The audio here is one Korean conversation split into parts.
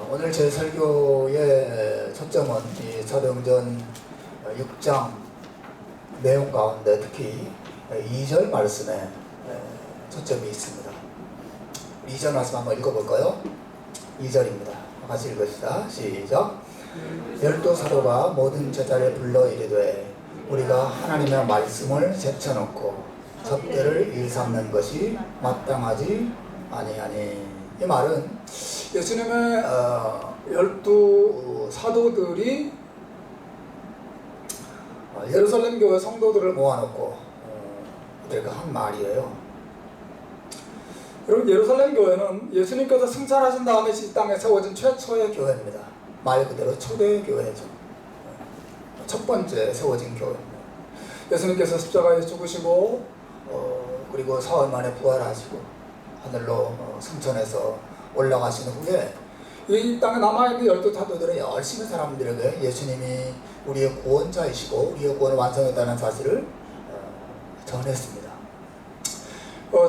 오늘 제 설교의 초점은 이 사도행전 6장 내용 가운데 특히 2절 말씀에 초점이 있습니다. 2절 말씀 한번 읽어볼까요? 2절입니다. 같이 읽읍시다. 시작. 12사도가 모든 제자를 불러 이르되 우리가 하나님의 말씀을 제쳐놓고 접대를 일삼는 것이 마땅하지 아니하니. 이 말은 예수님의 12사도들이 예루살렘 교회 성도들을 모아놓고 그러니까 한 말이에요. 여러분, 예루살렘 교회는 예수님께서 승천하신 다음에 이 땅에 세워진 최초의 교회입니다. 말 그대로 초대 교회죠. 첫 번째 세워진 교회입니다. 예수님께서 십자가에 죽으시고 그리고 사흘 만에 부활하시고 하늘로 승천해서 올라가신 후에 이 땅에 남아있는 12사도들은 열심히 사람들에게 예수님이 우리의 구원자이시고 우리의 구원을 완성했다는 사실을 전했습니다.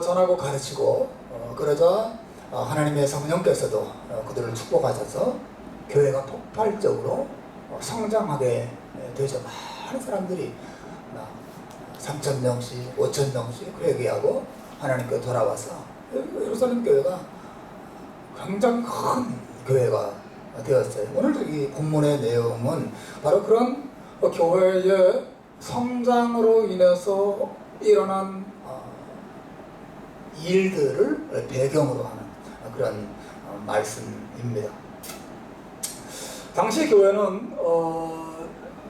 전하고 가르치고 그러자 하나님의 성령께서도 그들을 축복하셔서 교회가 폭발적으로 성장하게 되죠. 많은 사람들이 3,000명씩 5,000명씩 회개하고 하나님께 돌아와서 예루살렘 교회가 굉장히 큰 교회가 되었어요. 오늘 이 본문의 내용은 바로 그런 교회의 성장으로 인해서 일어난 일들을 배경으로 하는 그런 말씀입니다. 당시 교회는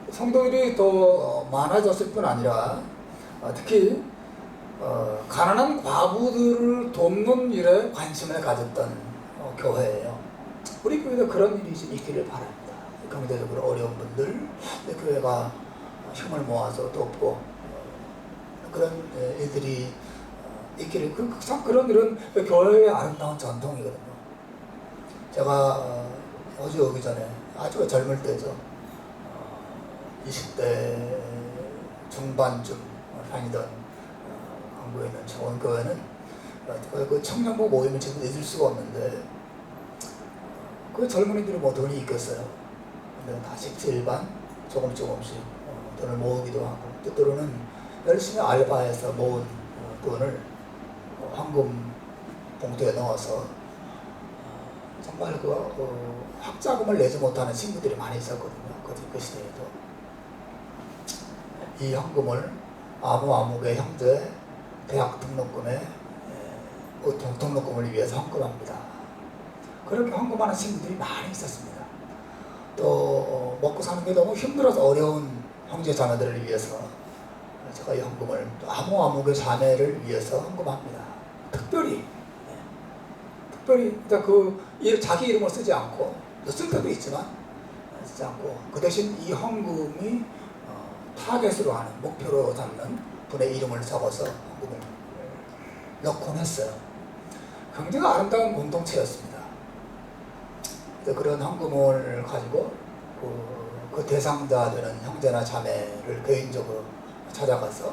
성도들이 더 많아졌을 뿐 아니라 특히 가난한 과부들을 돕는 일에 관심을 가졌던 교회예요. 우리 교회도 그런 일이 좀 있기를 바랍니다. 경제적으로 어려운 분들 교회가 힘을 모아서 돕고 그런 일들이 있기를 그런 일은 교회의 아름다운 전통이거든요. 제가 어제 오기 전에 아주 젊을 때죠. 20대 중반쯤 다니던 한국에 있는 정원교회는 그 청년부 모임을 지금 잊을 수가 없는데 그 젊은이들이 뭐 돈이 있겠어요. 근데 다 십시일반 조금씩 돈을 모으기도 하고 때로는 열심히 알바해서 모은 돈을 황금 봉투에 넣어서 정말 그 학자금을 내지 못하는 친구들이 많이 있었거든요. 그 시대에도 이 현금을 아무의 형제 대학 등록금에 등록금을 위해서 헌금합니다. 그렇게 헌금하는 친구들이 많이 있었습니다. 또 먹고 사는 게 너무 힘들어서 어려운 형제 자매들을 위해서 제가 이 헌금을 아무의 자매를 위해서 헌금합니다. 특별히 자기 이름을 쓰지 않고 쓸 때도 있지만 쓰지 않고 그 대신 이 헌금이 타겟으로 하는 목표로 잡는 분의 이름을 적어서 헌금을 넣곤 했어요. 굉장히 아름다운 공동체였습니다. 그런 헌금을 가지고 그 대상자 되는 형제나 자매를 개인적으로 찾아가서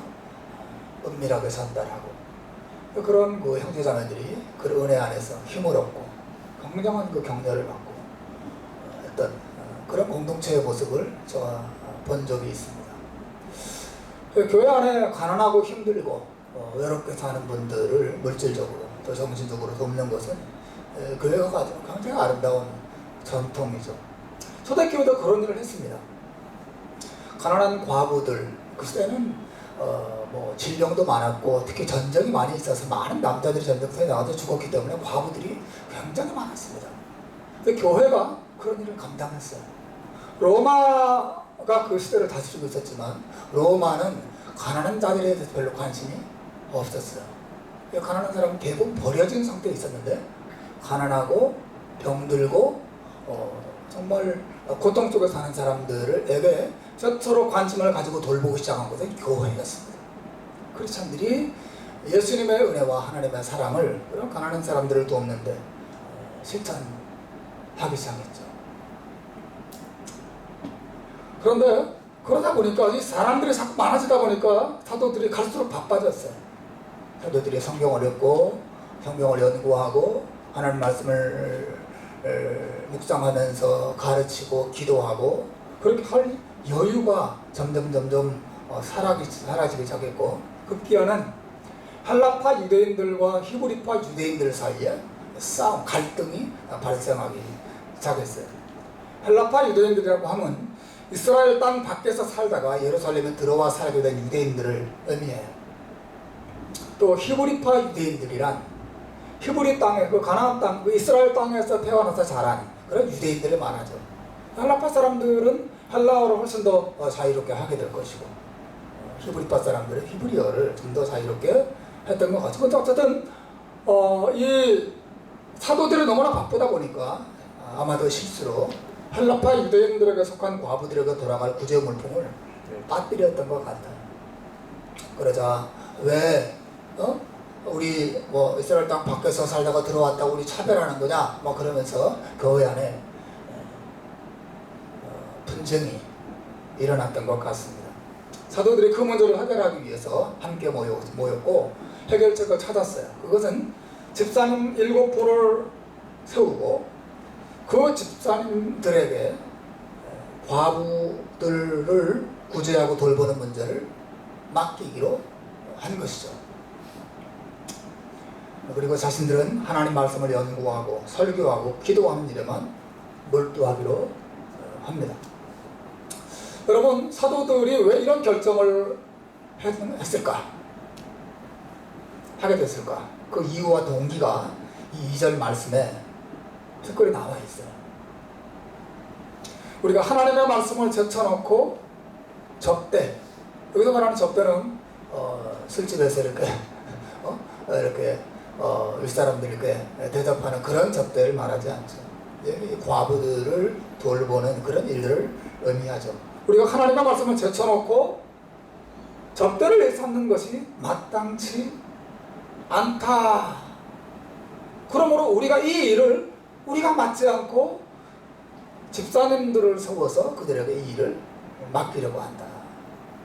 은밀하게 전달하고 그런 그 형제 자매들이 그 은혜 안에서 힘을 얻고 굉장한 그 격려를 받고 했던 그런 공동체의 모습을 제가 본 적이 있습니다. 교회 안에 가난하고 힘들고 외롭게 사는 분들을 물질적으로 또 정신적으로 돕는 것은 교회가 가지고 굉장히 아름다운 전통이죠. 초대교회도 그런 일을 했습니다. 가난한 과부들, 그 시대는 질병도 많았고 특히 전쟁이 많이 있어서 많은 남자들이 전쟁터에 나가서 죽었기 때문에 과부들이 굉장히 많았습니다. 근데 교회가 그런 일을 감당했어요. 로마가 그 시대를 다스리고 있었지만 로마는 가난한 자들에 대해서 별로 관심이 없었어요. 가난한 사람은 대부분 버려진 상태에 있었는데 가난하고 병들고 정말 고통 속에 사는 사람들에게 서로 관심을 가지고 돌보기 시작한 것은 교회였습니다. 크리스찬들이 예수님의 은혜와 하나님의 사랑을 그런 가난한 사람들을 돕는데 실천하기 시작했죠. 그런데 그러다 보니까 이 사람들이 자꾸 많아지다 보니까 사도들이 갈수록 바빠졌어요. 사도들이 성경을 읽고 성경을 연구하고 하나님 말씀을 묵상하면서 가르치고 기도하고 그렇게 할 여유가 점점 사라지기 시작했고, 급기야는 헬라파 유대인들과 히브리파 유대인들 사이에 싸움, 갈등이 발생하기 시작했어요. 헬라파 유대인들이라고 하면 이스라엘 땅 밖에서 살다가 예루살렘에 들어와 살게 된 유대인들을 의미해요. 또 히브리파 유대인들이란 히브리 땅에, 그 가나안 땅, 그 이스라엘 땅에서 태어나서 자란 그런 유대인들이 많아져. 헬라파 사람들은 헬라어를 훨씬 더 자유롭게 하게 될 것이고, 히브리파 사람들은 히브리어를 좀 더 자유롭게 했던 것 같죠. 근데 어쨌든 이 사도들이 너무나 바쁘다 보니까 아마도 실수로 헬라파 유대인들에게 속한 과부들에게 돌아갈 구제 물품을 빠뜨렸던 것 같아요. 그러자 왜 우리 뭐 이스라엘 땅 밖에서 살다가 들어왔다고 우리 차별하는 거냐 뭐 그러면서 교회 안에 분쟁이 일어났던 것 같습니다. 사도들이 그 문제를 해결하기 위해서 함께 모였고 해결책을 찾았어요. 그것은 집사님 7부를 세우고 그 집사님들에게 과부들을 구제하고 돌보는 문제를 맡기기로 한 것이죠. 그리고 자신들은 하나님 말씀을 연구하고 설교하고 기도하는 일에만 몰두하기로 합니다. 여러분, 사도들이 왜 이런 결정을 했을까? 하게 됐을까? 그 이유와 동기가 이 2절 말씀에 특별히 나와 있어요. 우리가 하나님의 말씀을 제쳐놓고 접대, 여기서 말하는 접대는 술집에서 이렇게 윗사람들에게 대접하는 그런 접대를 말하지 않죠. 과부들을 돌보는 그런 일들을 의미하죠. 우리가 하나님의 말씀을 제쳐놓고 접대를 삼는 것이 마땅치 않다. 그러므로 우리가 이 일을 우리가 맡지 않고 집사님들을 세워서 그들에게 이 일을 맡기려고 한다.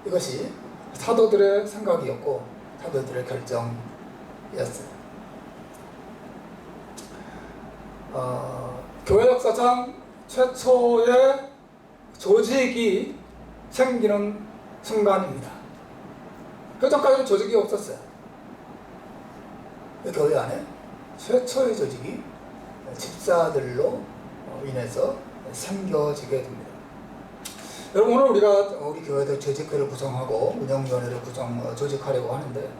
이것이 사도들의 생각이었고 사도들의 결정이었어요. 교회 역사상 최초의 조직이 생기는 순간입니다. 그 전까지는 조직이 없었어요. 교회 안에 최초의 조직이 집사들로 인해서 생겨지게 됩니다. 여러분, 오늘 우리가 우리 교회도 조직회를 구성하고 운영위원회를 조직하려고 하는데,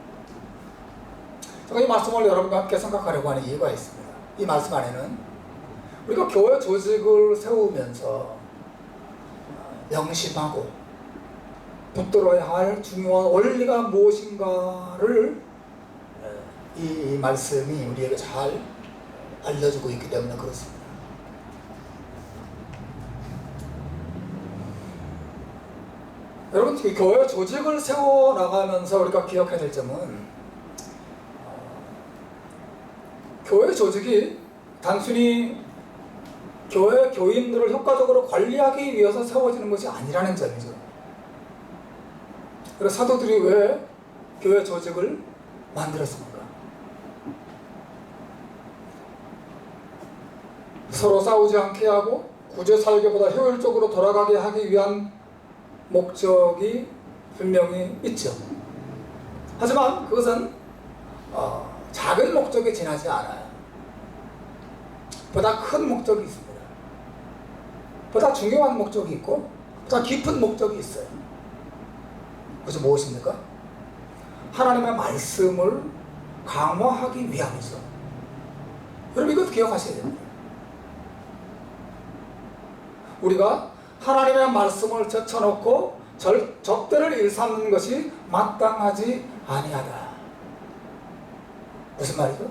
제가 이 말씀을 여러분과 함께 생각하려고 하는 이유가 있습니다. 이 말씀 안에는 우리가 교회 조직을 세우면서 명심하고 붙들어야 할 중요한 원리가 무엇인가를 이 말씀이 우리에게 잘 알려주고 있기 때문에 그렇습니다. 여러분, 교회 조직을 세워나가면서 우리가 기억해야 될 점은 교회 조직이 단순히 교회 교인들을 효과적으로 관리하기 위해서 세워지는 것이 아니라는 점이죠. 그래서 사도들이 왜 교회 조직을 만들었습니까? 서로 싸우지 않게 하고 구제 설교보다 효율적으로 돌아가게 하기 위한 목적이 분명히 있죠. 하지만 그것은 작은 목적에 지나지 않아요. 보다 큰 목적이 있습니다. 보다 중요한 목적이 있고 보다 깊은 목적이 있어요. 그것이 무엇입니까? 하나님의 말씀을 강화하기 위함이죠. 여러분, 이것 기억하셔야 됩니다. 우리가 하나님의 말씀을 제쳐놓고 접대를 일삼는 것이 마땅하지 아니하다. 무슨 말이죠?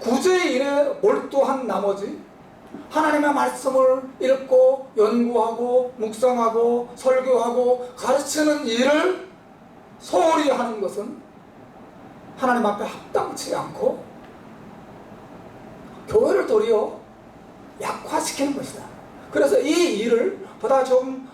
구제의 일에 몰두한 나머지 하나님의 말씀을 읽고 연구하고 묵상하고 설교하고 가르치는 일을 소홀히 하는 것은 하나님 앞에 합당치 않고 교회를 도리어 약화시키는 것이다. 그래서 이 일을 보다 좀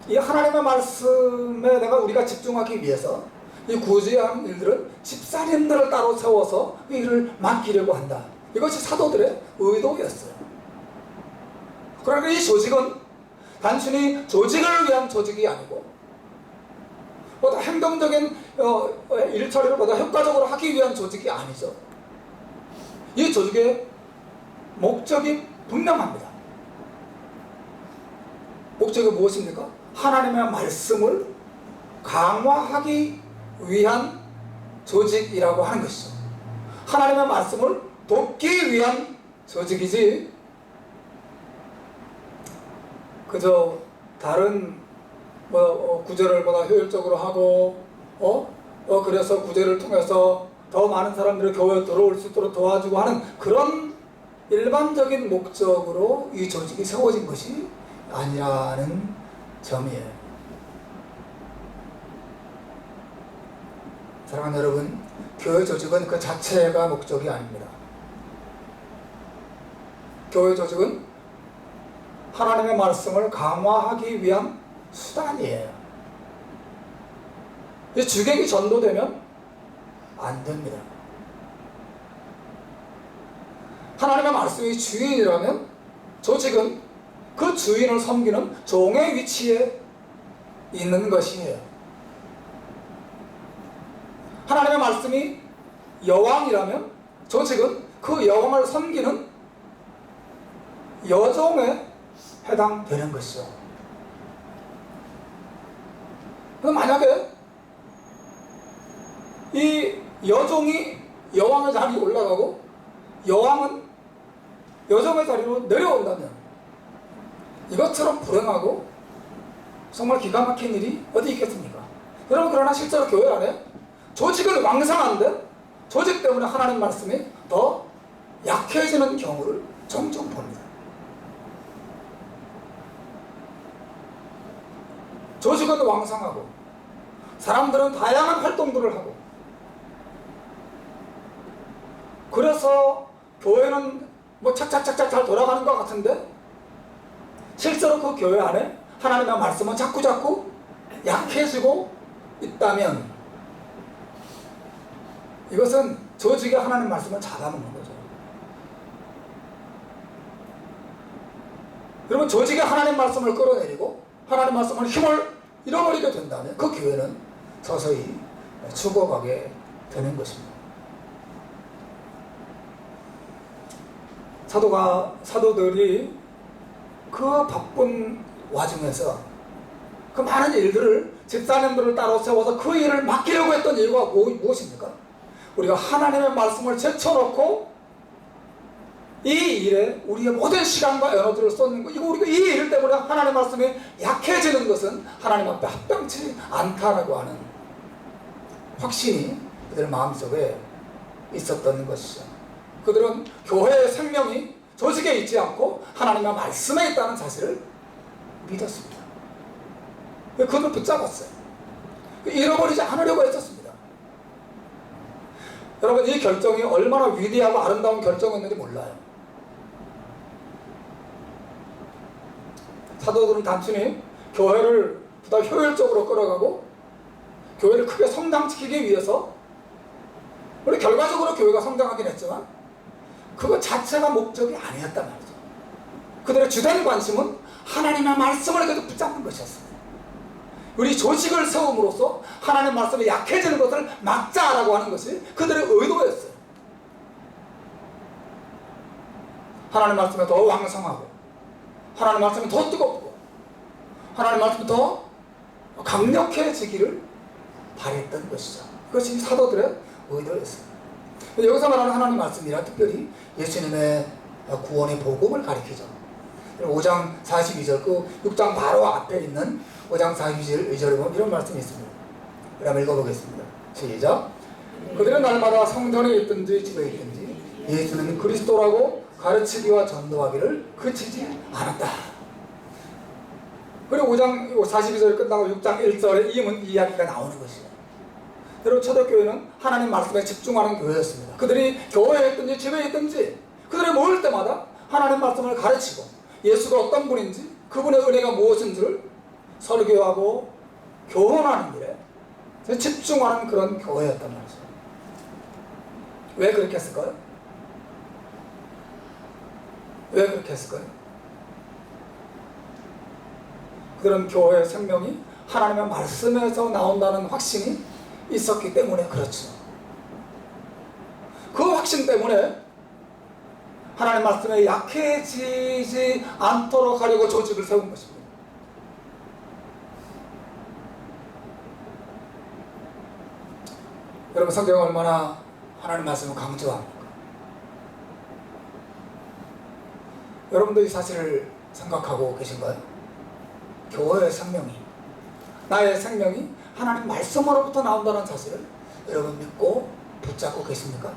이 하나님의 말씀에 우리가 집중하기 위해서 이 구제하는 일들은 집사님들을 따로 세워서 이 일을 맡기려고 한다. 이것이 사도들의 의도였어요. 그러니까 이 조직은 단순히 조직을 위한 조직이 아니고 보다 행동적인 일처리를 보다 효과적으로 하기 위한 조직이 아니죠. 이 조직의 목적이 분명합니다. 목적이 무엇입니까? 하나님의 말씀을 강화하기 위한 조직이라고 하는 것이죠. 하나님의 말씀을 돕기 위한 조직이지 그저 다른 구제를 보다 효율적으로 하고 그래서 구제를 통해서 더 많은 사람들이 교회에 들어올 수 있도록 도와주고 하는 그런 일반적인 목적으로 이 조직이 세워진 것이 아니라는 점이에요. 사랑하는 여러분, 교회 조직은 그 자체가 목적이 아닙니다. 교회 조직은 하나님의 말씀을 강화하기 위한 수단이에요. 이 주객이 전도되면 안 됩니다. 하나님의 말씀이 주인이라면 조직은 그 주인을 섬기는 종의 위치에 있는 것이에요. 하나님의 말씀이 여왕이라면 조직은 그 여왕을 섬기는 여종에 해당되는 것이죠. 그럼 만약에 이 여종이 여왕의 자리에 올라가고 여왕은 여종의 자리로 내려온다면 이것처럼 불행하고 정말 기가 막힌 일이 어디 있겠습니까? 여러분, 그러나 실제로 교회 안에 조직은 왕성한데 조직 때문에 하나님 말씀이 더 약해지는 경우를 종종 봅니다. 조직은 왕성하고 사람들은 다양한 활동들을 하고 그래서 교회는 착착착착 잘 돌아가는 것 같은데 실제로 그 교회 안에 하나님의 말씀은 자꾸자꾸 약해지고 있다면 이것은 조직이 하나님 말씀을 잡아먹는 거죠. 여러분, 조직이 하나님 말씀을 끌어내리고 하나님 말씀을 힘을 잃어버리게 된다면 그 교회는 서서히 죽어가게 되는 것입니다. 사도들이 그 바쁜 와중에서 그 많은 일들을 집사님들을 따로 세워서 그 일을 맡기려고 했던 이유가 무엇입니까? 우리가 하나님의 말씀을 제쳐놓고 이 일에 우리의 모든 시간과 에너지를 쏟는 것, 우리가 이 일 때문에 하나님의 말씀이 약해지는 것은 하나님 앞에 합당치 않다라고 하는 확신이 그들 마음속에 있었던 것이죠. 그들은 교회의 생명이 조직에 있지 않고 하나님의 말씀에 있다는 사실을 믿었습니다. 그들을 붙잡았어요. 잃어버리지 않으려고 했었습니다. 여러분, 이 결정이 얼마나 위대하고 아름다운 결정이었는지 몰라요. 사도들은 단순히 교회를 보다 효율적으로 끌어가고 교회를 크게 성장시키기 위해서 우리 결과적으로 교회가 성장하긴 했지만 그거 자체가 목적이 아니었단 말이죠. 그들의 주된 관심은 하나님의 말씀을 계속 붙잡는 것이었습니다. 우리 조직을 세움으로써 하나님의 말씀이 약해지는 것을 막자라고 하는 것이 그들의 의도였어요. 하나님의 말씀이 더 왕성하고 하나님의 말씀이 더 뜨겁고 하나님의 말씀이 더 강력해지기를 바랬던 것이죠. 그것이 사도들의 의도였어요. 여기서 말하는 하나님 말씀이란 특별히 예수님의 구원의 복음을 가리키죠. 5장 42절, 그 6장 바로 앞에 있는 5장 42절에 보면 이런 말씀이 있습니다. 그럼 한번 읽어보겠습니다. 시작. 그들은 날마다 성전에 있든지 집에 있든지 예수는 그리스도라고 가르치기와 전도하기를 그치지 않았다. 그리고 5장 42절이 끝나고 6장 1절에 이 이야기가 나오는 것이에요. 여러분, 초대교회는 하나님 말씀에 집중하는 교회였습니다. 그들이 교회에 있든지 집에 있든지 그들이 모일 때마다 하나님 말씀을 가르치고 예수가 어떤 분인지 그분의 은혜가 무엇인지를 설교하고 교훈하는 일에 집중하는 그런 교회였단 말이죠. 왜 그렇게 했을까요? 왜 그렇게 했을까요? 그런 교회의 생명이 하나님의 말씀에서 나온다는 확신이 있었기 때문에 그렇죠. 그 확신 때문에 하나님 말씀에 약해지지 않도록 하려고 조직을 세운 것입니다. 여러분, 성경은 얼마나 하나님 말씀을 강조합니까? 여러분도 이 사실을 생각하고 계신가요? 교회의 생명이, 나의 생명이 하나님 말씀으로부터 나온다는 사실을 여러분 믿고 붙잡고 계십니까?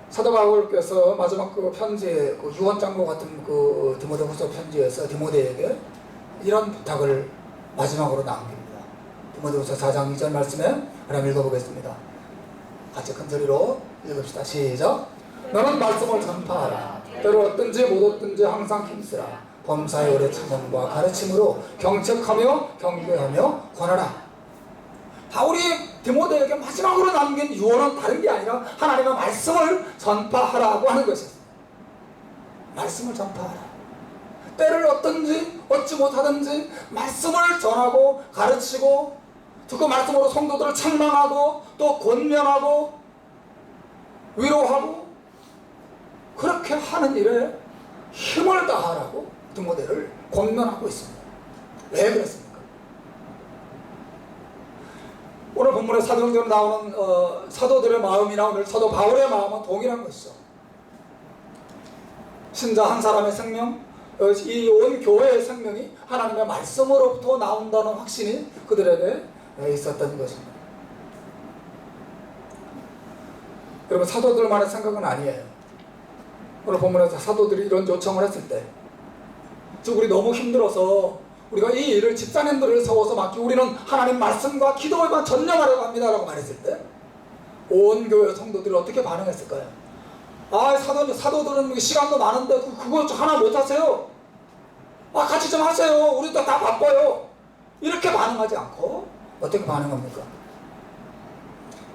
사도 바울께서 마지막 그 편지에 그 유언장과 같은 그 디모데후서 편지에서 디모데에게 이런 부탁을 마지막으로 남깁니다. 디모데후서 4장 2절 말씀에 하나님 읽어보겠습니다. 같이 큰 소리로 읽읍시다. 시작. 너는 말씀을 전파하라. 때로 얻든지 못 얻든지 항상 힘쓰라. 범사의 오래 찬양과 가르침으로 경책하며 경계하며 권하라. 바울이 디모데에게 마지막으로 남긴 유언은 다른 게 아니라 하나님의 말씀을 전파하라고 하는 것이었습니다. 말씀을 전파하라. 때를 얻든지 얻지 못하든지 말씀을 전하고 가르치고 그 말씀으로 성도들을 책망하고 또 권면하고 위로하고 그렇게 하는 일에 힘을 다하라고 디모데를 권면하고 있습니다. 왜 그렇습니까? 오늘 본문에 사도행전에 나오는 사도들의 마음이나 오늘 사도 바울의 마음은 동일한 것이죠. 신자 한 사람의 생명, 이 온 교회의 생명이 하나님의 말씀으로부터 나온다는 확신이 그들에게 있었던 것입니다. 여러분, 사도들만의 생각은 아니에요. 오늘 본문에서 사도들이 이런 요청을 했을 때, 즉 우리 너무 힘들어서 우리가 이 일을 집사님들을 세워서 맡기고 우리는 하나님 말씀과 기도에만 전념하려고 합니다 라고 말했을 때 온 교회 성도들이 어떻게 반응했을까요? 아, 사도들은 시간도 많은데 그거 하나 못하세요? 아, 같이 좀 하세요. 우리도 다 바빠요. 이렇게 반응하지 않고 어떻게 반응합니까?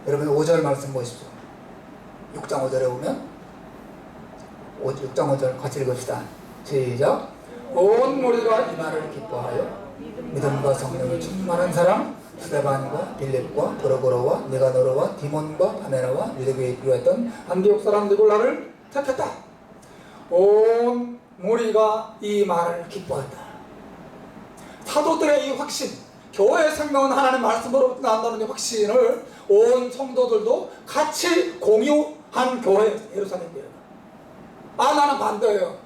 여러분 5절 말씀 보십시오. 6장 5절에 보면 6장 5절 같이 읽읍시다. 시작. 온 무리가 이 말을 기뻐하여 믿음과 성령이 충만한 사람 스데반과 빌립과 브로고로와 니가노르와 디몬과 바메나와 유대교에 필요했던 안디옥 사람 느골라를 택했다. 온 무리가 이 말을 기뻐했다. 사도들의 이 확신, 교회의 생명은 하나님 말씀으로부터 나온다는 이 확신을 온 성도들도 같이 공유한 교회 예루살렘 교회. 아, 나는 반대예요.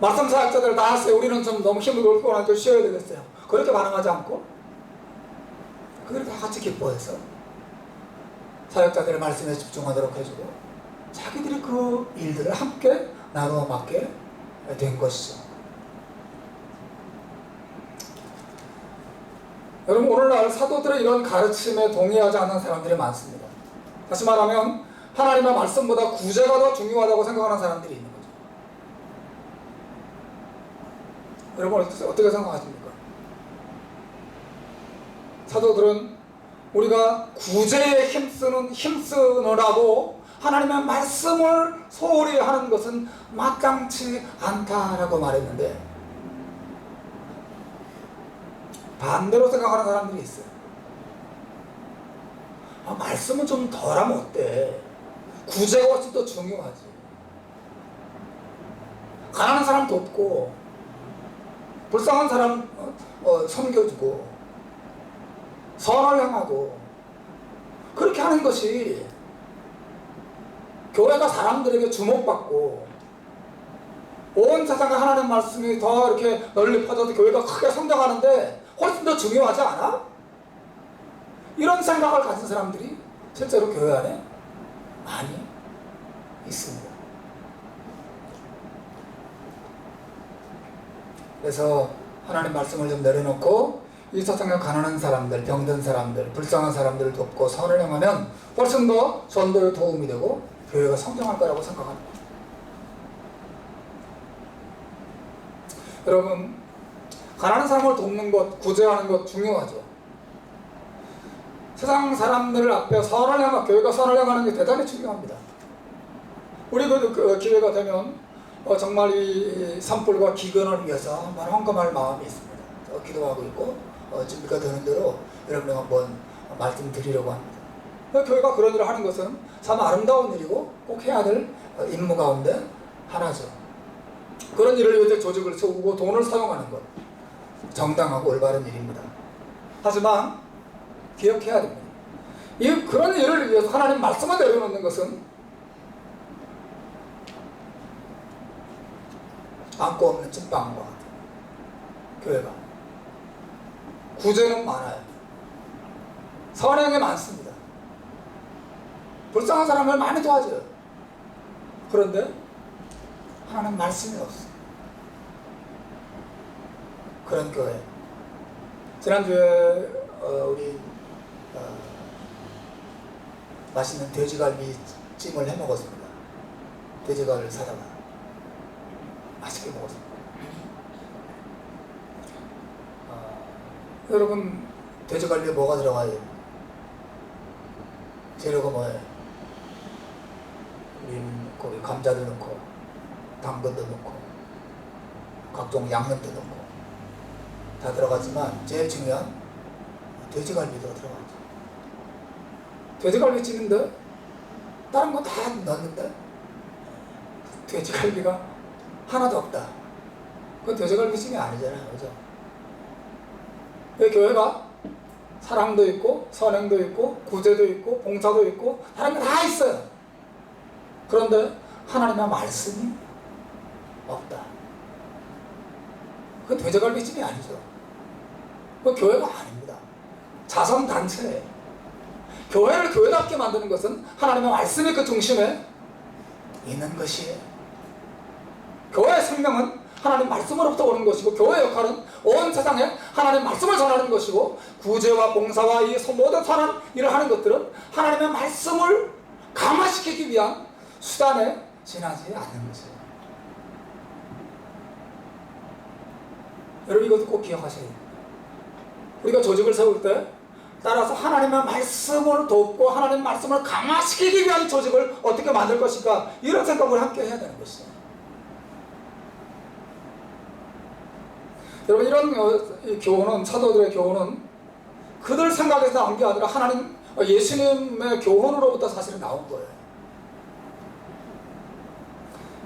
말씀 사역자들 다 하세요. 우리는 좀 너무 힘을 놓고 나서 쉬어야 되겠어요. 그렇게 반응하지 않고 그들이 다 같이 기뻐해서 사역자들의 말씀에 집중하도록 해주고 자기들이 그 일들을 함께 나누어 맡게 된 것이죠. 여러분, 오늘날 사도들의 이런 가르침에 동의하지 않는 사람들이 많습니다. 다시 말하면 하나님의 말씀보다 구제가 더 중요하다고 생각하는 사람들이 있는 거죠. 여러분 어떻게 생각하십니까? 사도들은 우리가 구제에 힘쓰느라고 하나님의 말씀을 소홀히 하는 것은 마땅치 않다라고 말했는데 반대로 생각하는 사람들이 있어요. 아, 말씀은 좀 덜하면 어때? 구제가 훨씬 더 중요하지. 가난한 사람 돕고 불쌍한 사람 섬겨주고 선을 행하고 그렇게 하는 것이 교회가 사람들에게 주목받고 온 세상에 하나님 말씀이 더 이렇게 널리 퍼져서 교회가 크게 성장하는데 훨씬 더 중요하지 않아? 이런 생각을 가진 사람들이 실제로 교회 안에 많이 있습니다. 그래서 하나님 말씀을 좀 내려놓고 이 세상에 가난한 사람들, 병든 사람들, 불쌍한 사람들을 돕고 선을 행하면 훨씬 더 전도에 도움이 되고 교회가 성장할 거라고 생각합니다. 여러분, 가난한 사람을 돕는 것, 구제하는 것 중요하죠. 세상 사람들 앞에 선을 향하고 교회가 선을 향하는 게 대단히 중요합니다. 우리 그 기회가 되면 정말 이 산불과 기근을 위해서 한번 헌금할 마음이 있습니다. 기도하고 있고 준비가 되는 대로 여러분이 한번 말씀드리려고 합니다. 교회가 그런 일을 하는 것은 참 아름다운 일이고 꼭 해야 될 임무 가운데 하나죠. 그런 일을 위해 조직을 세우고 돈을 사용하는 것, 정당하고 올바른 일입니다. 하지만 기억해야 됩니다. 그런 일을 위해서 하나님 말씀을 내려놓는 것은 안고 없는 찐빵과 같아요. 교회가 구제는 많아요. 선행이 많습니다. 불쌍한 사람을 많이 도와줘요. 그런데 하나님 말씀이 없어요. 그런 교회. 지난주에 우리 맛있는 돼지갈비 찜을 해 먹었습니다. 돼지갈비를 사다가 맛있게 먹었습니다. 여러분, 돼지갈비에 뭐가 들어가요? 재료가 뭐예요? 우리는 거기 감자도 넣고 당근도 넣고 각종 양념도 넣고 다 들어가지만 제일 중요한 돼지갈비도 들어가죠. 돼지갈비 찌는데 다른 거 다 넣었는데 돼지갈비가 하나도 없다. 그건 돼지갈비 찜이 아니잖아요. 그죠? 왜 교회가 사랑도 있고 선행도 있고 구제도 있고 봉사도 있고 다른 게 다 있어요. 그런데 하나님의 말씀이 없다. 그건 돼지갈비 찜이 아니죠. 그건 교회가 아닙니다. 자선단체예요. 교회를 교회답게 만드는 것은 하나님의 말씀이 그 중심에 있는 것이에요. 교회의 생명은 하나님 말씀으로부터 오는 것이고 교회의 역할은 온 세상에 하나님 말씀을 전하는 것이고 구제와 봉사와 이 모든 선한 일을 하는 것들은 하나님의 말씀을 강화시키기 위한 수단에 지나지 않는 것이에요. 여러분, 이것도 꼭 기억하셔야 돼요. 우리가 조직을 세울 때 따라서 하나님의 말씀을 돕고 하나님의 말씀을 강화시키기 위한 조직을 어떻게 만들 것인가, 이런 생각을 함께 해야 되는 것이죠. 여러분, 이런 교훈은, 사도들의 교훈은 그들 생각에서 나온 게 아니라 하나님, 예수님의 교훈으로부터 사실은 나온 거예요.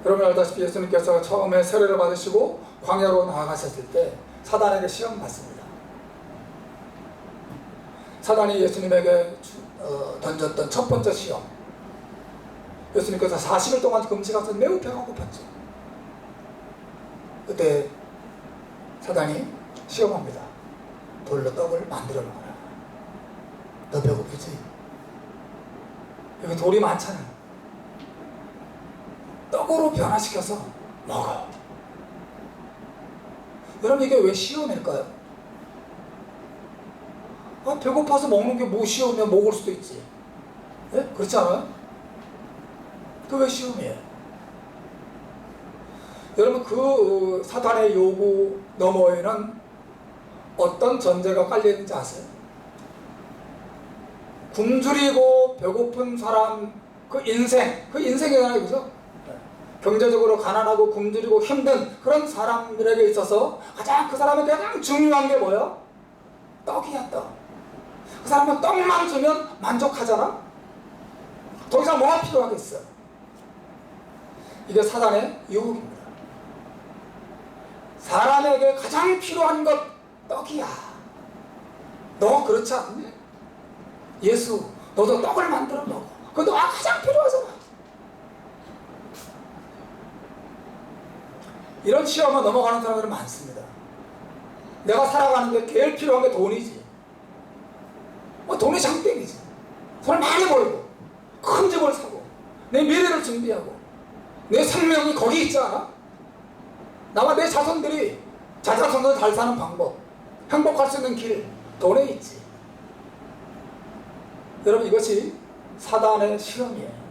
여러분 알다시피 예수님께서 처음에 세례를 받으시고 광야로 나아가셨을 때 사단에게 시험 받습니다. 사단이 예수님에게 던졌던 첫 번째 시험, 예수님께서 40일 동안 금식하셔서 매우 배가 고팠죠. 그때 사단이 시험합니다. 돌로 떡을 만들어 먹어라. 너 배고프지? 여기 돌이 많잖아. 떡으로 변화시켜서 먹어. 여러분, 이게 왜 시험일까요? 배고파서 먹는 게 뭐 시험이야? 먹을 수도 있지. 예? 그렇지 않아요? 그 왜 시험이에요? 여러분, 그 사단의 요구 너머에는 어떤 전제가 깔려있는지 아세요? 굶주리고 배고픈 사람, 그 인생이잖아요. 그죠? 경제적으로 가난하고 굶주리고 힘든 그런 사람들에게 있어서 가장 그 사람에게 가장 중요한 게 뭐예요? 떡이야, 떡. 그 사람은 떡만 주면 만족하잖아? 더 이상 뭐가 필요하겠어? 이게 사단의 유혹입니다. 사람에게 가장 필요한 것 떡이야. 너 그렇지 않니? 예수, 너도 떡을 만들어 먹어. 그거 너가 가장 필요하잖아. 이런 시험을 넘어가는 사람들은 많습니다. 내가 살아가는데 제일 필요한 게 돈이지. 돈이 장땡이지. 돈을 많이 벌고 큰 집을 사고 내 미래를 준비하고 내 생명이 거기 있지 않아? 나와 내 자손들이 자손들 잘 사는 방법, 행복할 수 있는 길, 돈에 있지. 여러분, 이것이 사단의 시험이에요.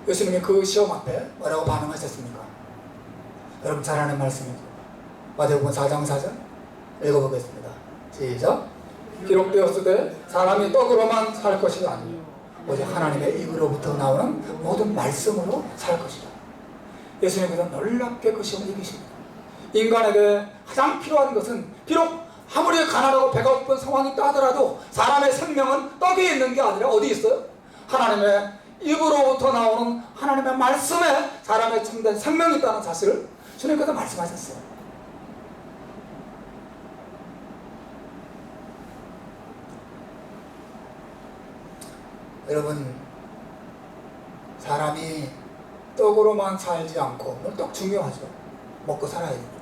예수님이 그 시험 앞에 뭐라고 반응하셨습니까? 여러분 잘 아는 말씀이죠. 마태복음 4장 4절 읽어보겠습니다. 시작. 기록되었으되 사람이 떡으로만 살 것이 아니요 오직 하나님의 입으로부터 나오는 모든 말씀으로 살 것이다. 예수님께서 놀랍게 그 시험을 이기십니다. 인간에게 가장 필요한 것은 비록 아무리 가난하고 배가 고픈 상황이 있다 하더라도 사람의 생명은 떡에 있는 게 아니라 어디 있어요? 하나님의 입으로부터 나오는 하나님의 말씀에 사람의 참된 생명이 있다는 사실을 주님께서 말씀하셨어요. 여러분, 사람이 떡으로만 살지 않고, 물론 떡 중요하죠. 먹고 살아야 되니까.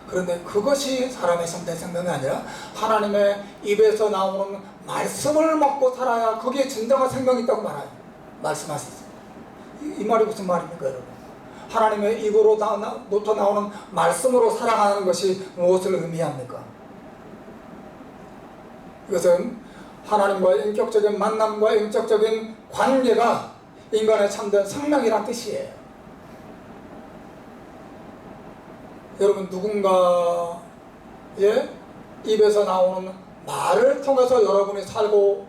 그런데 그것이 사람의 참된 생명이 아니라 하나님의 입에서 나오는 말씀을 먹고 살아야 거기에 진정한 생명이 있다고 말씀하셨어요. 이 말이 무슨 말입니까, 여러분? 하나님의 입으로부터 나오는 말씀으로 살아가는 것이 무엇을 의미합니까? 이것은 하나님과의 인격적인 만남과 인격적인 관계가 인간의 참된 생명이란 뜻이에요. 여러분, 누군가의 입에서 나오는 말을 통해서 여러분이 살고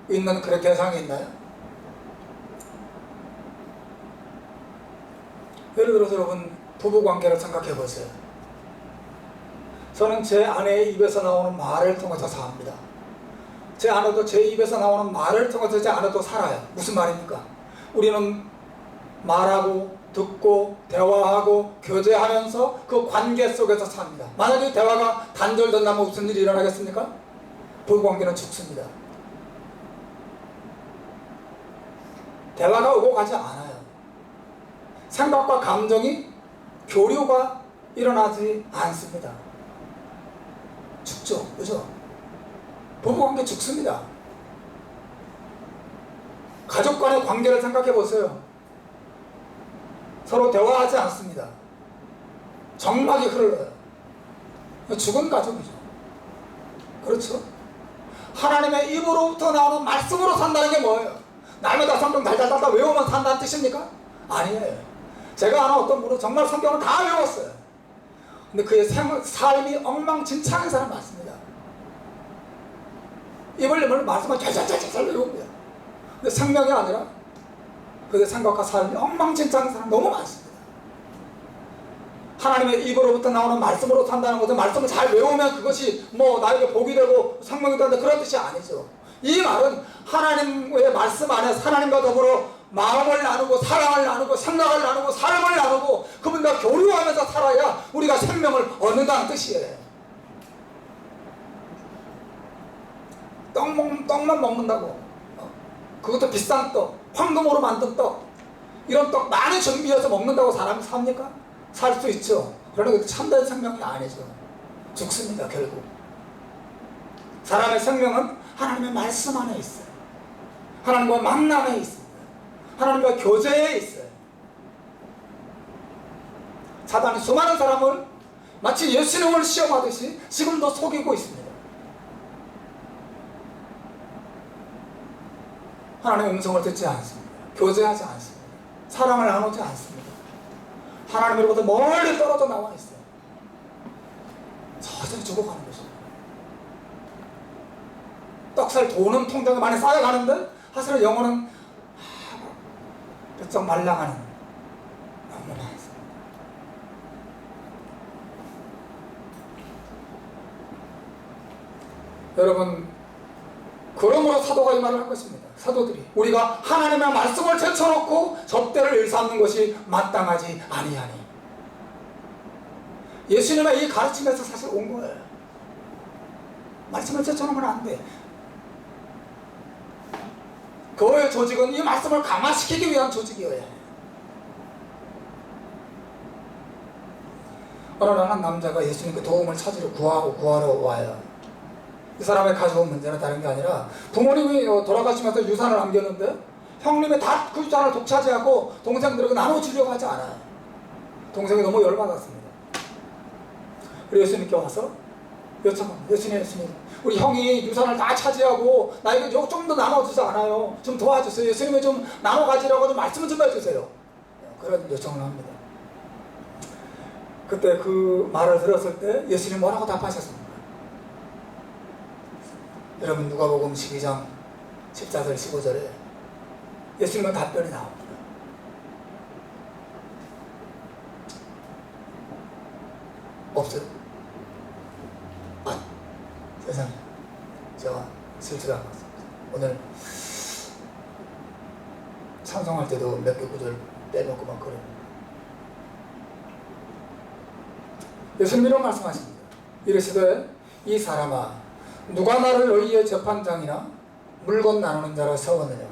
있는 그런 대상이 있나요? 예를 들어서 여러분, 부부관계를 생각해 보세요. 저는 제 아내의 입에서 나오는 말을 통해서 삽니다. 제 아내도 제 입에서 나오는 말을 통해서 제 아내도 살아요. 무슨 말입니까? 우리는 말하고 듣고 대화하고 교제하면서 그 관계 속에서 삽니다. 만약에 대화가 단절된다면 무슨 일이 일어나겠습니까? 부부관계는 죽습니다. 대화가 오고 가지 않아요. 생각과 감정이 교류가 일어나지 않습니다. 죽죠. 그죠? 부부관계 죽습니다. 가족 간의 관계를 생각해 보세요. 서로 대화하지 않습니다. 정막이 흘러요. 죽은 가족이죠. 그렇죠? 하나님의 입으로부터 나오는 말씀으로 산다는 게 뭐예요? 날마다 성경 달달달달 외우면 산다는 뜻입니까? 아니에요. 제가 아는 어떤 분은 정말 성경을 다 외웠어요. 근데 그의 삶이 엉망진창인 사람 많습니다. 입을 열면 말씀을 잘잘잘잘 외웁니다. 근데 생명이 아니라 그의 생각과 삶이 엉망진창인 사람 너무 많습니다. 하나님의 입으로부터 나오는 말씀으로 산다는 것은 말씀을 잘 외우면 그것이 뭐 나에게 복이 되고 생명이 된다 그런 뜻이 아니죠. 이 말은 하나님의 말씀 안에 하나님과 더불어 마음을 나누고 사랑을 나누고 생각을 나누고 삶을 나누고 그분과 교류하면서 살아야 우리가 생명을 얻는다는 뜻이에요. 떡만 먹는다고 그것도 비싼 떡, 황금으로 만든 떡 이런 떡 많이 준비해서 먹는다고 사람이 삽니까? 살 수 있죠. 그러나 그 참된 생명이 아니죠. 죽습니다. 결국 사람의 생명은 하나님의 말씀 안에 있어요. 하나님과 만남에 있습니다. 하나님과 교제에 있어요. 사단이 수많은 사람을 마치 예수님을 시험하듯이 지금도 속이고 있습니다. 하나님의 음성을 듣지 않습니다. 교제하지 않습니다. 사랑을 나누지 않습니다. 하나님으로부터 멀리 떨어져 나와 있어요. 서서히 죽어가는 것입니다. 떡살 돈은 통장에 많이 쌓여가는데 사실은 영혼은 뼈쩍 말라가는 너무 많습니다. 여러분, 그러므로 사도가 이 말을 할 것입니다. 사도들이 우리가 하나님의 말씀을 제쳐놓고 접대를 일삼는 것이 마땅하지 아니하니. 예수님의 이 가르침에서 사실 온 거예요. 말씀을 제쳐놓으면 안 돼. 교회의 조직은 이 말씀을 강화시키기 위한 조직이어야 해요. 어느 날 한 남자가 예수님께 도움을 찾으러 구하러 와요. 이 사람의 가져온 문제는 다른 게 아니라 부모님이 돌아가시면서 유산을 남겼는데 형님이 다 그 유산을 독차지하고 동생들에게 나눠주려고 하지 않아요. 동생이 너무 열받았습니다. 그리고 예수님께 와서 요청합니다. 예수님, 우리 형이 유산을 다 차지하고 나에게 좀 더 나눠주지 않아요. 좀 도와주세요. 예수님이 좀 나눠 가지라고 좀 말씀을 좀 해주세요. 그런 요청을 합니다. 그때 그 말을 들었을 때 예수님 뭐라고 답하셨습니까? 여러분 누가복음 12장 14절 15절에 예수님의 답변이 나옵니다. 없어요? 아, 세상에 제가 실수를 한 것 같습니다. 오늘 찬송할 때도 몇 개 구절 빼놓고 막 그래요. 예수님 이런 말씀하십니다. 이르시되 이 사람아 누가 나를 너희의 재판장이나 물건 나누는 자로 세웠느냐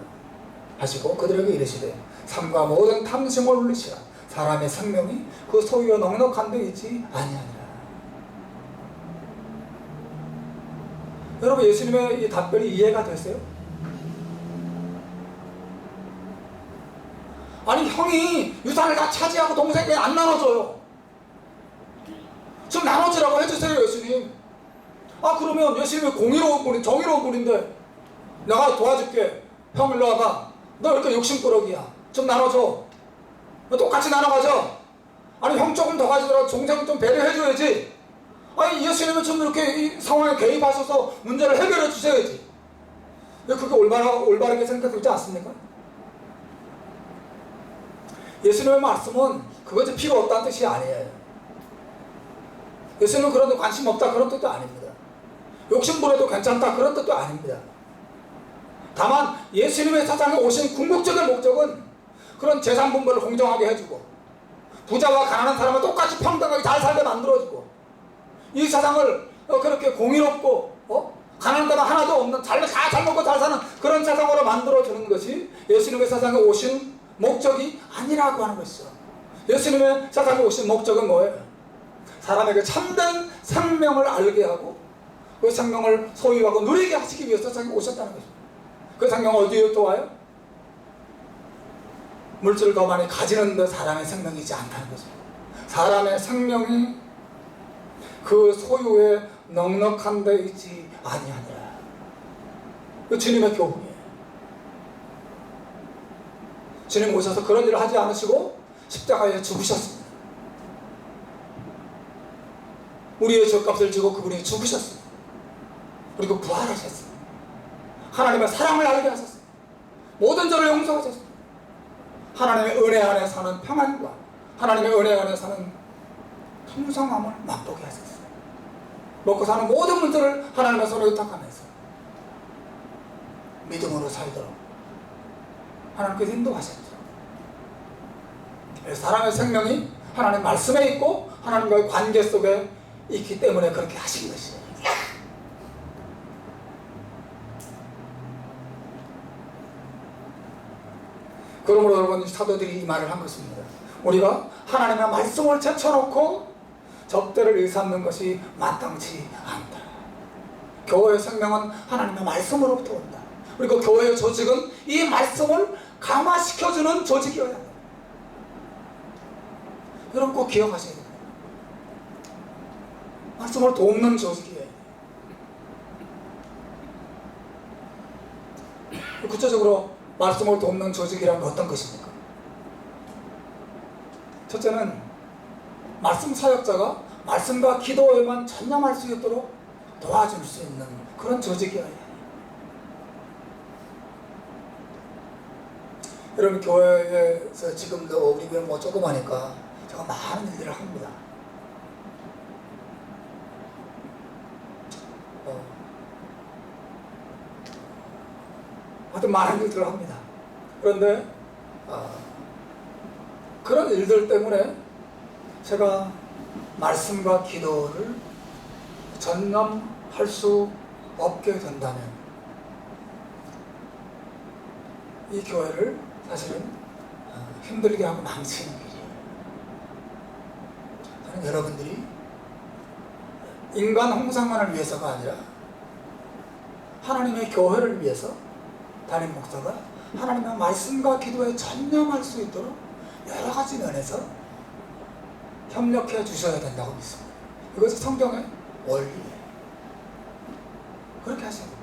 하시고 그들에게 이르시되 삶과 모든 탐심을 물리시라. 사람의 생명이 그 소유와 넉넉한 데 있지 아니하니라. 여러분 예수님의 이 답변이 이해가 되세요? 아니 형이 유산을 다 차지하고 동생에게 안 나눠줘요. 좀 나눠주라고 해주세요 예수님. 아 그러면 예수님이 공의로운 분이 정의로운 분인데 내가 도와줄게. 형 일로 와봐. 너 이렇게 욕심꾸러기야. 좀 나눠줘. 똑같이 나눠가죠. 아니 형 조금 더 가지더라도 동생 좀 배려해줘야지. 아니 예수님은 좀 이렇게 이 상황에 개입하셔서 문제를 해결해 주셔야지. 그게 올바르게 생각되지 않습니까? 예수님의 말씀은 그것이 필요 없다는 뜻이 아니에요. 예수님은 그런 데 관심 없다 그런 뜻도 아닙니다. 욕심부려도 괜찮다 그런 뜻도 아닙니다. 다만 예수님의 세상에 오신 궁극적인 목적은 그런 재산 분배를 공정하게 해주고 부자와 가난한 사람을 똑같이 평등하게 잘 살게 만들어주고 이 세상을 그렇게 공의롭고 가난한 데가 하나도 없는 다 잘 먹고 잘 사는 그런 세상으로 만들어주는 것이 예수님의 세상에 오신 목적이 아니라고 하는 것이죠. 예수님의 세상에 오신 목적은 뭐예요? 사람에게 참된 생명을 알게 하고 그 생명을 소유하고 누리게 하시기 위해서 세상에 오셨다는 것입니다. 그 생명은 어디에부터 와요? 물질을 더 많이 가지는 데 사람의 생명이지 않다는 것입니다. 사람의 생명이 그 소유에 넉넉한 데 있지 아니하니라. 그 주님의 교훈이에요. 주님 오셔서 그런 일을 하지 않으시고 십자가에 죽으셨습니다. 우리의 죄값을 지고 그분이 죽으셨습니다. 그리고 부활하셨습니다. 하나님의 사랑을 알게 하셨습니다. 모든 죄를 용서하셨습니다. 하나님의 은혜 안에 사는 평안과 하나님의 은혜 안에 사는 풍성함을 맛보게 하셨습니다. 먹고 사는 모든 문제를 하나님의 손에 의탁하면서 믿음으로 살도록 하나님께서 인도하셨죠. 사람의 생명이 하나님 말씀에 있고 하나님과의 관계 속에 있기 때문에 그렇게 하신 것이에요. 그러므로 여러분 사도들이 이 말을 한 것입니다. 우리가 하나님의 말씀을 제쳐놓고 접대를 일삼는 것이 마땅치 않다. 교회의 생명은 하나님의 말씀으로부터 온다. 그리고 교회의 조직은 이 말씀을 강화시켜주는 조직이어야 합니다. 여러분 꼭 기억하셔야 됩니다. 말씀을 돕는 조직이에요. 구체적으로 말씀을 돕는 조직이란 어떤 것입니까? 첫째는 말씀 사역자가 말씀과 기도에만 전념할 수 있도록 도와줄 수 있는 그런 조직이어야 해요. 여러분 교회에서 지금도 우리 교회 뭐 조그마니까 제가 많은 일들을 합니다. 하여튼 많은 일들을 합니다. 그런데 그런 일들 때문에 제가 말씀과 기도를 전념할 수 없게 된다면 이 교회를 사실은 힘들게 하고 망치는 일이에요. 저는 여러분들이 인간 홍상만을 위해서가 아니라 하나님의 교회를 위해서 담임 목사가 하나님의 말씀과 기도에 전념할 수 있도록 여러 가지 면에서 협력해 주셔야 된다고 믿습니다. 이것이 성경의 원리예요. 그렇게 하셔야 됩니다.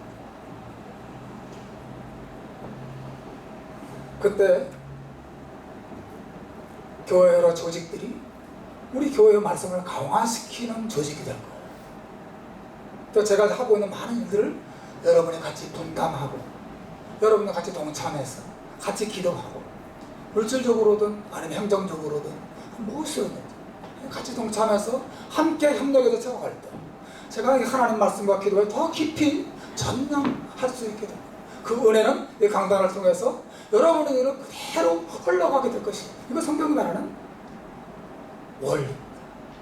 그때 교회 여러 조직들이 우리 교회의 말씀을 강화시키는 조직이 될 거예요. 또 제가 하고 있는 많은 일들을 여러분이 같이 분담하고 여러분과 같이 동참해서 같이 기도하고 물질적으로든 아니면 행정적으로든 무엇이든 같이 동참해서 함께 협력해서 채워갈 때 제가 이 하나님 말씀과 기도에 더 깊이 전념할 수 있게 됩니다. 그 은혜는 이 강단을 통해서 여러분의 일은 그대로 흘러가게 될 것이에요. 이거 성경이 말하는 원리,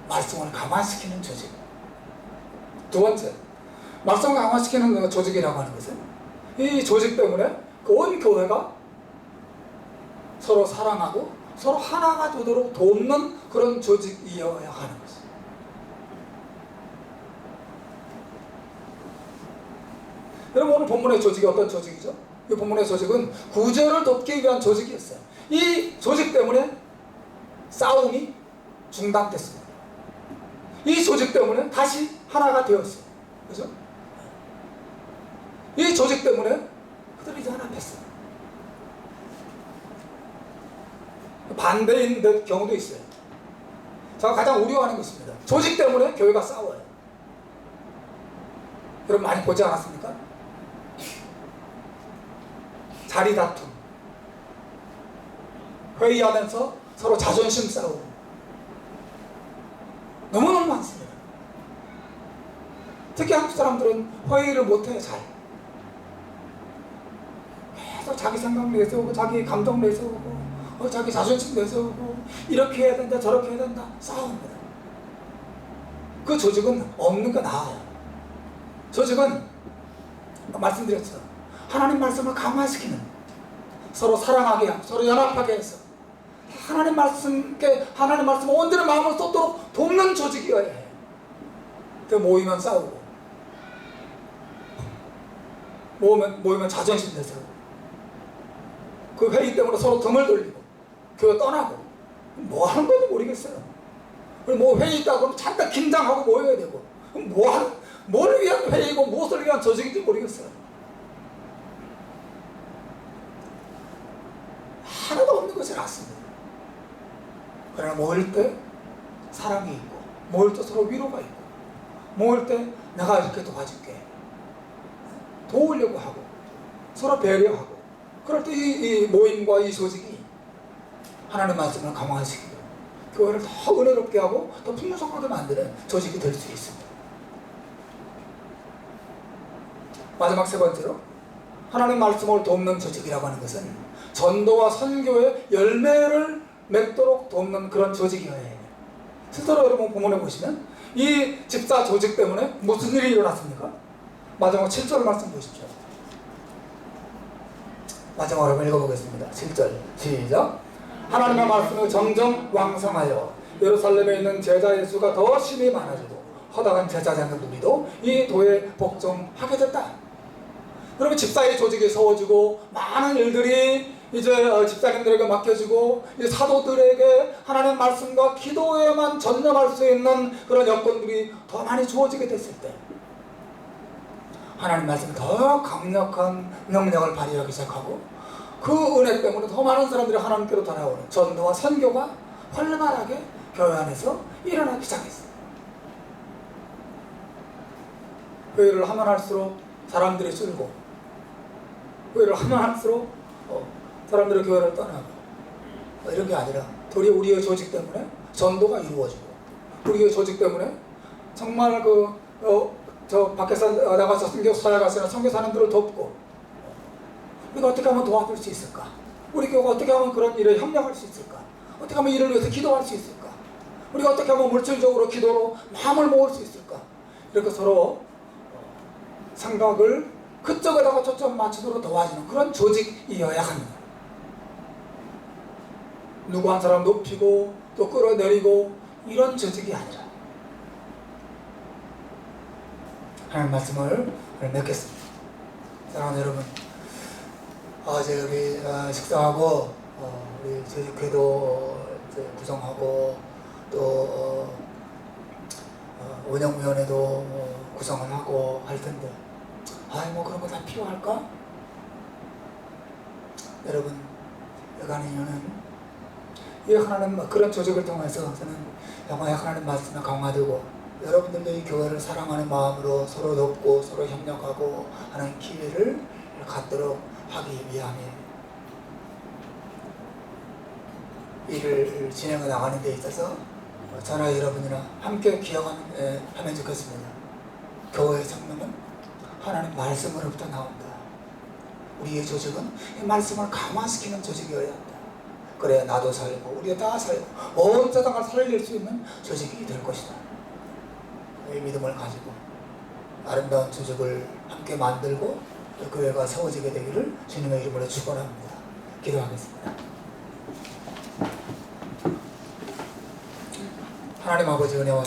말씀을 강화시키는 조직. 두 번째, 말씀을 강화시키는 조직이라고 하는 것은 이 조직 때문에 온 교회가 서로 사랑하고 서로 하나가 되도록 돕는 그런 조직이어야 하는 것이에요. 여러분, 오늘 본문의 조직이 어떤 조직이죠? 이 본문의 조직은 구제를 돕기 위한 조직이었어요. 이 조직 때문에 싸움이 중단됐습니다. 이 조직 때문에 다시 하나가 되었어요. 그죠? 이 조직 때문에 그들이 이제 하나 됐어요. 반대인 경우도 있어요. 제가 가장 우려하는 것입니다. 조직 때문에 교회가 싸워요. 여러분 많이 보지 않았습니까? 자리 다툼, 회의하면서 서로 자존심 싸우고 너무너무 많습니다. 특히 한국 사람들은 회의를 못해요. 잘 계속 자기 생각 내세우고 자기 감정 내세우고 자기 자존심 내세우고 이렇게 해야 된다 저렇게 해야 된다 싸웁니다. 그 조직은 없는 게 나아요. 조직은 말씀드렸죠. 하나님 말씀을 강화시키는, 서로 사랑하게 하고 서로 연합하게 해서 하나님 말씀을 온전히 마음을 쏟도록 돕는 조직이어야 해요. 그 모이면 싸우고 모이면 자존심 내세우고 그 회의 때문에 서로 등을 돌리고 교회 떠나고 뭐 하는 건지 모르겠어요. 뭐 회의 있다고 그러면 잠깐 긴장하고 모여야 되고 뭘 위한 회의고 무엇을 위한 조직인지 모르겠어요. 하나도 없는 것이 낫습니다. 그러나 모일 때 사랑이 있고 모일 때 서로 위로가 있고 모일 때 내가 이렇게 도와줄게 도우려고 하고 서로 배려하고 그럴 때 이 모임과 이 조직이 하나님의 말씀을 강화시키고 교회를 더 은혜롭게 하고 더 풍성하게 만드는 조직이 될 수 있습니다. 마지막 세 번째로 하나님 말씀을 돕는 조직이라고 하는 것은 전도와 선교의 열매를 맺도록 돕는 그런 조직이어야 해요. 스스로 여러분 본문에 보시면 이 집사 조직 때문에 무슨 일이 일어났습니까? 마지막 7절 말씀 보십시오. 마지막으로 한번 읽어보겠습니다. 7절 시작. 하나님의 말씀이 점점 왕성하여 예루살렘에 있는 제자의 수가 더 심히 많아지고 허다한 제자장들도 이 도에 복종하게 됐다. 여러분 집사의 조직이 세워지고 많은 일들이 이제 집사님들에게 맡겨지고 이 사도들에게 하나님의 말씀과 기도에만 전념할 수 있는 그런 여건들이 더 많이 주어지게 됐을 때 하나님 말씀이 더 강력한 능력을 발휘하기 시작하고 그 은혜 때문에 더 많은 사람들이 하나님께로 돌아오는 전도와 선교가 활발하게 교회 안에서 일어나기 시작했어요. 회의를 하면 할수록 사람들이 줄고 회의를 하면 할수록 사람들이 교회를 떠나고 이런 게 아니라 도리어 우리의 조직 때문에 전도가 이루어지고 우리의 조직 때문에 정말 저 밖에서 나가서 선교사에 가서 선교사님들을 돕고 우리가 어떻게 하면 도와줄 수 있을까? 우리 교회가 어떻게 하면 그런 일에 협력할 수 있을까? 어떻게 하면 이를 위해서 기도할 수 있을까? 우리가 어떻게 하면 물질적으로 기도로 마음을 모을 수 있을까? 이렇게 서로 생각을 그쪽에다가 초점 맞추도록 도와주는 그런 조직이어야 합니다. 누구 한 사람 높이고 또 끌어내리고 이런 조직이 아니라 하나님 말씀을 맺겠습니다. 사랑하는 여러분, 어제 우리 식사하고 우리 조직회도 구성하고 또 운영위원회도 구성을 하고 할 텐데 뭐 그런 거 다 필요할까? 여러분, 여간의 이유는 이 하나님 그런 조직을 통해서 저는 영화의 하나님 말씀에 강화되고 여러분들도 이 교회를 사랑하는 마음으로 서로 돕고 서로 협력하고 하는 기회를 갖도록 하기 위함이에요. 일을 진행해 나가는 데 있어서 저나 여러분이나 함께 기억하면 좋겠습니다. 교회의 생명은 하나님 말씀으로부터 나온다. 우리의 조직은 이 말씀을 강화시키는 조직이어야 한다. 그래야 나도 살고 우리가 다 살고 온 세상을 살릴 수 있는 조직이 될 것이다. 이 믿음을 가지고 아름다운 조직을 함께 만들고 교회가 세워지게 되기를 주님의 이름으로 축원합니다. 기도하겠습니다. 하나님 아버지 은혜와